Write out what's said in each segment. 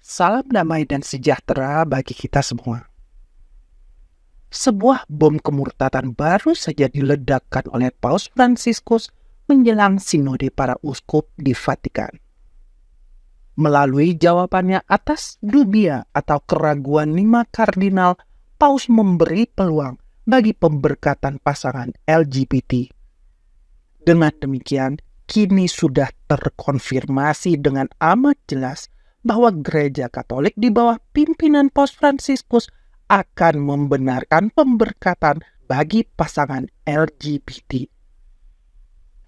Salam damai dan sejahtera bagi kita semua. Sebuah bom kemurtatan baru saja diledakkan oleh Paus Fransiskus menjelang sinode para uskup di Vatikan. Melalui jawabannya atas dubia atau keraguan 5 kardinal, Paus memberi peluang bagi pemberkatan pasangan LGBT. Dengan demikian, kini sudah terkonfirmasi dengan amat jelas bahwa Gereja Katolik di bawah pimpinan Paus Fransiskus akan membenarkan pemberkatan bagi pasangan LGBT.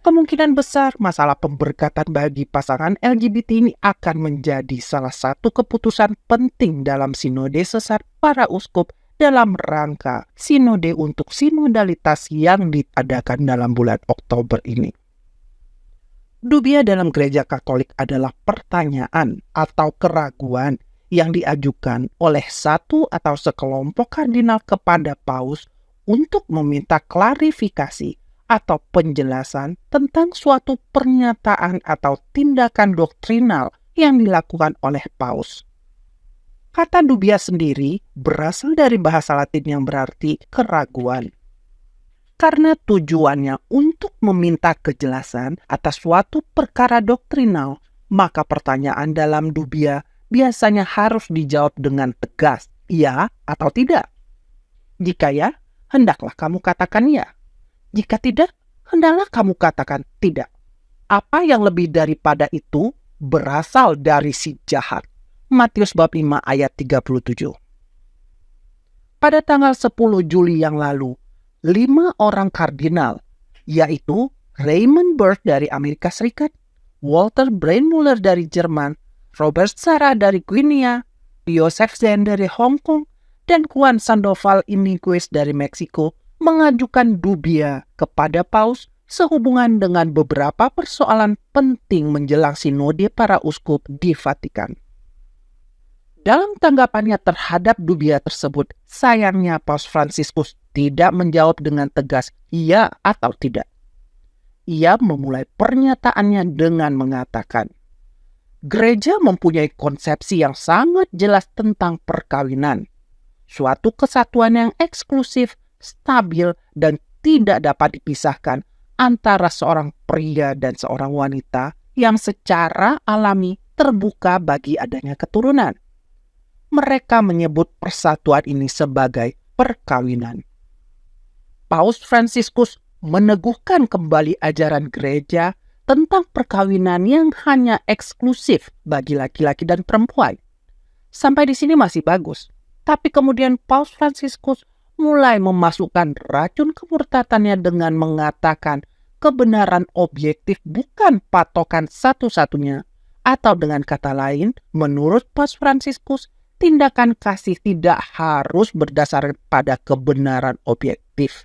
Kemungkinan besar masalah pemberkatan bagi pasangan LGBT ini akan menjadi salah satu keputusan penting dalam sinode sesar para uskup dalam rangka sinode untuk sinodalitas yang diadakan dalam bulan Oktober ini. Dubia dalam Gereja Katolik adalah pertanyaan atau keraguan yang diajukan oleh satu atau sekelompok kardinal kepada Paus untuk meminta klarifikasi atau penjelasan tentang suatu pernyataan atau tindakan doktrinal yang dilakukan oleh Paus. Kata dubia sendiri berasal dari bahasa Latin yang berarti keraguan. Karena tujuannya untuk meminta kejelasan atas suatu perkara doktrinal, maka pertanyaan dalam dubia biasanya harus dijawab dengan tegas, ya atau tidak. Jika ya, hendaklah kamu katakan ya. Jika tidak, hendaklah kamu katakan tidak. Apa yang lebih daripada itu berasal dari si jahat. Matius bab 5 ayat 37. Pada tanggal 10 Juli yang lalu, 5 orang kardinal, yaitu Raymond Burke dari Amerika Serikat, Walter Braunmüller dari Jerman, Robert Sarah dari Guinea, Joseph Zen dari Hong Kong, dan Juan Sandoval Iniguez dari Meksiko mengajukan dubia kepada Paus sehubungan dengan beberapa persoalan penting menjelang sinode para uskup di Vatikan. Dalam tanggapannya terhadap dubia tersebut, sayangnya Paus Fransiskus tidak menjawab dengan tegas iya atau tidak. Ia memulai pernyataannya dengan mengatakan, Gereja mempunyai konsepsi yang sangat jelas tentang perkawinan, suatu kesatuan yang eksklusif, stabil, dan tidak dapat dipisahkan antara seorang pria dan seorang wanita yang secara alami terbuka bagi adanya keturunan. Mereka menyebut persatuan ini sebagai perkawinan. Paus Fransiskus meneguhkan kembali ajaran gereja tentang perkawinan yang hanya eksklusif bagi laki-laki dan perempuan. Sampai di sini masih bagus. Tapi kemudian Paus Fransiskus mulai memasukkan racun kemurtatannya dengan mengatakan kebenaran objektif bukan patokan satu-satunya. Atau dengan kata lain, menurut Paus Fransiskus, tindakan kasih tidak harus berdasarkan pada kebenaran objektif.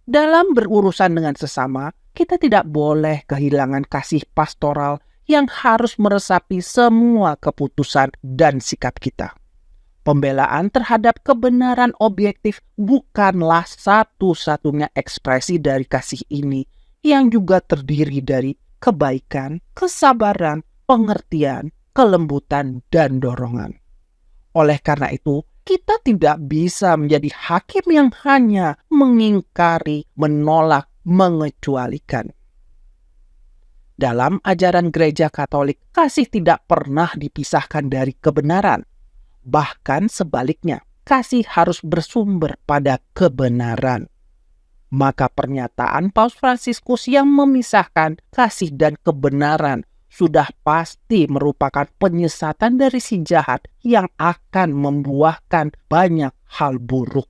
Dalam berurusan dengan sesama, kita tidak boleh kehilangan kasih pastoral yang harus meresapi semua keputusan dan sikap kita. Pembelaan terhadap kebenaran objektif bukanlah satu-satunya ekspresi dari kasih ini yang juga terdiri dari kebaikan, kesabaran, pengertian, kelembutan, dan dorongan. Oleh karena itu, kita tidak bisa menjadi hakim yang hanya mengingkari, menolak, mengecualikan. Dalam ajaran Gereja Katolik, kasih tidak pernah dipisahkan dari kebenaran. Bahkan sebaliknya, kasih harus bersumber pada kebenaran. Maka pernyataan Paus Fransiskus yang memisahkan kasih dan kebenaran sudah pasti merupakan penyesatan dari si jahat yang akan membuahkan banyak hal buruk.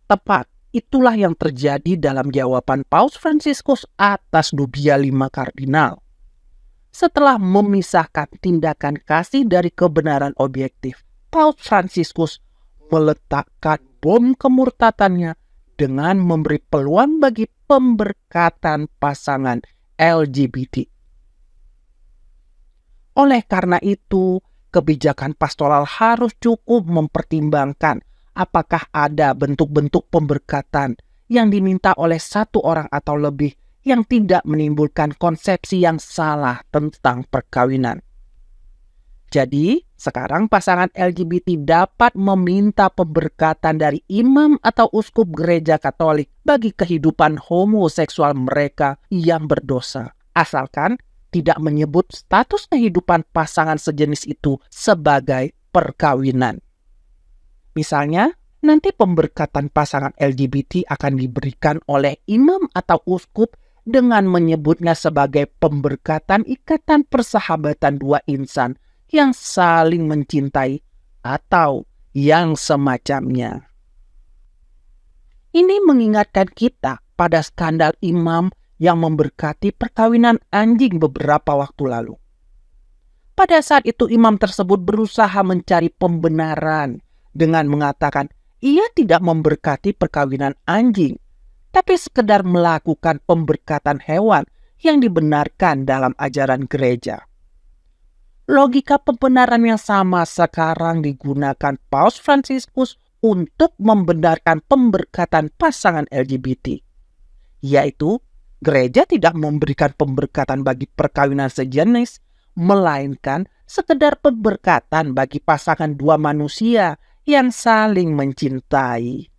Tepat, itulah yang terjadi dalam jawaban Paus Fransiskus atas dubia 5 kardinal. Setelah memisahkan tindakan kasih dari kebenaran objektif, Paus Fransiskus meletakkan bom kemurtatannya dengan memberi peluang bagi pemberkatan pasangan LGBT. Oleh karena itu, kebijakan pastoral harus cukup mempertimbangkan apakah ada bentuk-bentuk pemberkatan yang diminta oleh satu orang atau lebih yang tidak menimbulkan konsepsi yang salah tentang perkawinan. Jadi, sekarang pasangan LGBT dapat meminta pemberkatan dari imam atau uskup gereja Katolik bagi kehidupan homoseksual mereka yang berdosa, asalkan tidak menyebut status kehidupan pasangan sejenis itu sebagai perkawinan. Misalnya, nanti pemberkatan pasangan LGBT akan diberikan oleh imam atau uskup dengan menyebutnya sebagai pemberkatan ikatan persahabatan dua insan yang saling mencintai atau yang semacamnya. Ini mengingatkan kita pada skandal imam yang memberkati perkawinan anjing beberapa waktu lalu. Pada saat itu imam tersebut berusaha mencari pembenaran dengan mengatakan ia tidak memberkati perkawinan anjing, tapi sekedar melakukan pemberkatan hewan yang dibenarkan dalam ajaran gereja. Logika pembenaran yang sama sekarang digunakan Paus Fransiskus untuk membenarkan pemberkatan pasangan LGBT, yaitu gereja tidak memberikan pemberkatan bagi perkawinan sejenis, melainkan sekedar pemberkatan bagi pasangan dua manusia yang saling mencintai.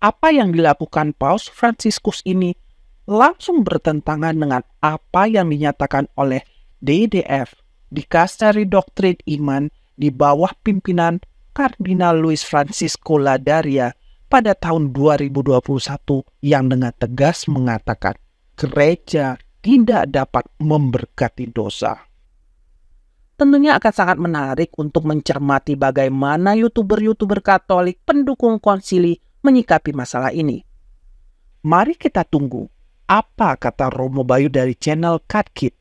Apa yang dilakukan Paus Fransiskus ini langsung bertentangan dengan apa yang dinyatakan oleh DDF, Dikasteri Doktrin Iman, di bawah pimpinan Kardinal Luis Francisco Ladaria pada tahun 2021 yang dengan tegas mengatakan gereja tidak dapat memberkati dosa. Tentunya akan sangat menarik untuk mencermati bagaimana YouTuber-YouTuber Katolik pendukung konsili menyikapi masalah ini. Mari kita tunggu apa kata Romo Bayu dari channel Katkit,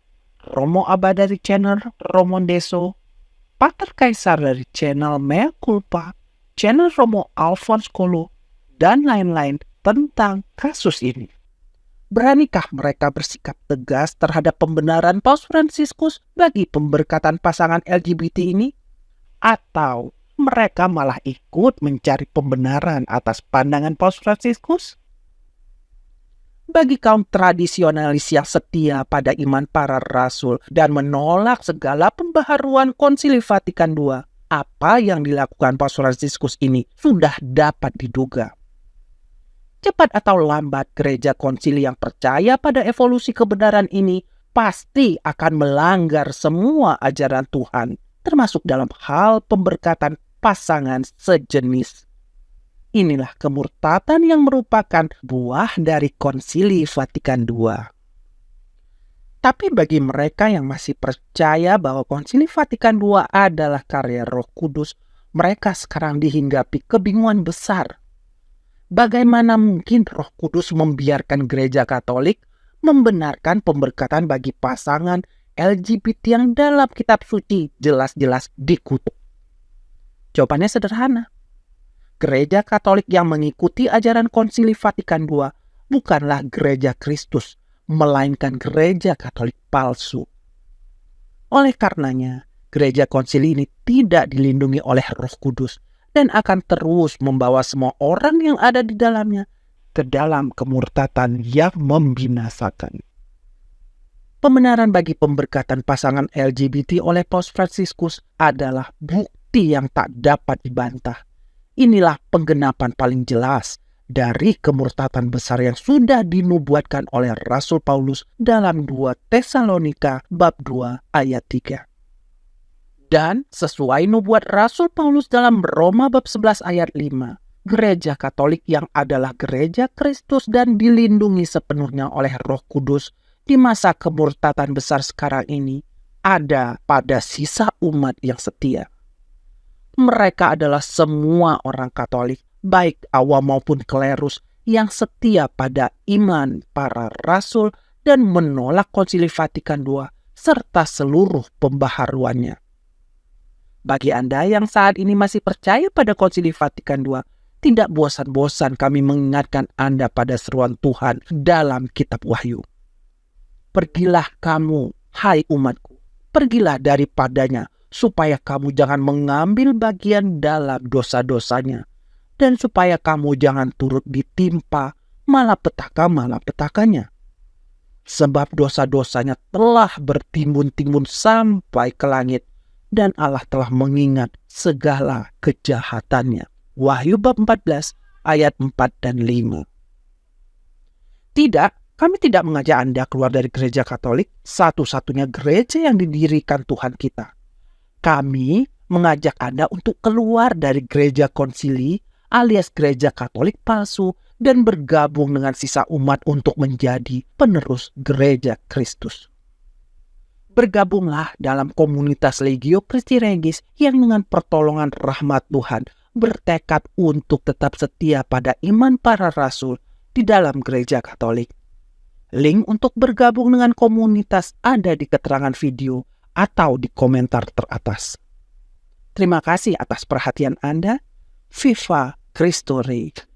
Romo Abba dari channel Romondeso, Pater Kaisar dari channel Mea Culpa, channel Romo Alphonse Kolo, dan lain-lain tentang kasus ini. Beranikah mereka bersikap tegas terhadap pembenaran Paus Fransiskus bagi pemberkatan pasangan LGBT ini? Atau mereka malah ikut mencari pembenaran atas pandangan Paus Fransiskus? Bagi kaum tradisionalis yang setia pada iman para rasul dan menolak segala pembaharuan Konsili Vatikan II, apa yang dilakukan Paus Fransiskus ini sudah dapat diduga. Cepat atau lambat, gereja konsili yang percaya pada evolusi kebenaran ini pasti akan melanggar semua ajaran Tuhan, termasuk dalam hal pemberkatan pasangan sejenis. Inilah kemurtatan yang merupakan buah dari Konsili Vatikan II. Tapi bagi mereka yang masih percaya bahwa Konsili Vatikan II adalah karya Roh Kudus, mereka sekarang dihinggapi kebingungan besar. Bagaimana mungkin Roh Kudus membiarkan gereja Katolik membenarkan pemberkatan bagi pasangan LGBT yang dalam kitab suci jelas-jelas dikutuk? Jawabannya sederhana. Gereja Katolik yang mengikuti ajaran Konsili Vatikan II bukanlah gereja Kristus, melainkan gereja Katolik palsu. Oleh karenanya, gereja konsili ini tidak dilindungi oleh Roh Kudus dan akan terus membawa semua orang yang ada di dalamnya ke dalam kemurtatan yang membinasakan. Pembenaran bagi pemberkatan pasangan LGBT oleh Paus Fransiskus adalah bukti yang tak dapat dibantah. Inilah penggenapan paling jelas dari kemurtatan besar yang sudah dinubuatkan oleh Rasul Paulus dalam 2 Tesalonika bab 2 ayat 3. Dan sesuai nubuat Rasul Paulus dalam Roma bab 11 ayat 5, gereja Katolik yang adalah gereja Kristus dan dilindungi sepenuhnya oleh Roh Kudus di masa kemurtatan besar sekarang ini ada pada sisa umat yang setia. Mereka adalah semua orang Katolik, baik awam maupun klerus, yang setia pada iman para rasul dan menolak Konsili Vatikan II serta seluruh pembaharuannya. Bagi Anda yang saat ini masih percaya pada Konsili Vatikan II, tidak bosan-bosan kami mengingatkan Anda pada seruan Tuhan dalam kitab Wahyu. Pergilah kamu, hai umatku, pergilah daripadanya, supaya kamu jangan mengambil bagian dalam dosa-dosanya, dan supaya kamu jangan turut ditimpa malapetaka-malapetakanya. Sebab dosa-dosanya telah bertimbun-timbun sampai ke langit, dan Allah telah mengingat segala kejahatannya. Wahyu bab 14 ayat 4 dan 5. Tidak, kami tidak mengajak Anda keluar dari gereja Katolik, satu-satunya gereja yang didirikan Tuhan kita. Kami mengajak Anda untuk keluar dari gereja konsili alias gereja Katolik palsu dan bergabung dengan sisa umat untuk menjadi penerus gereja Kristus. Bergabunglah dalam komunitas Legio Christi Regis yang dengan pertolongan rahmat Tuhan bertekad untuk tetap setia pada iman para rasul di dalam gereja Katolik. Link untuk bergabung dengan komunitas ada di keterangan video atau di komentar teratas. Terima kasih atas perhatian Anda. Viva Cristo Rey.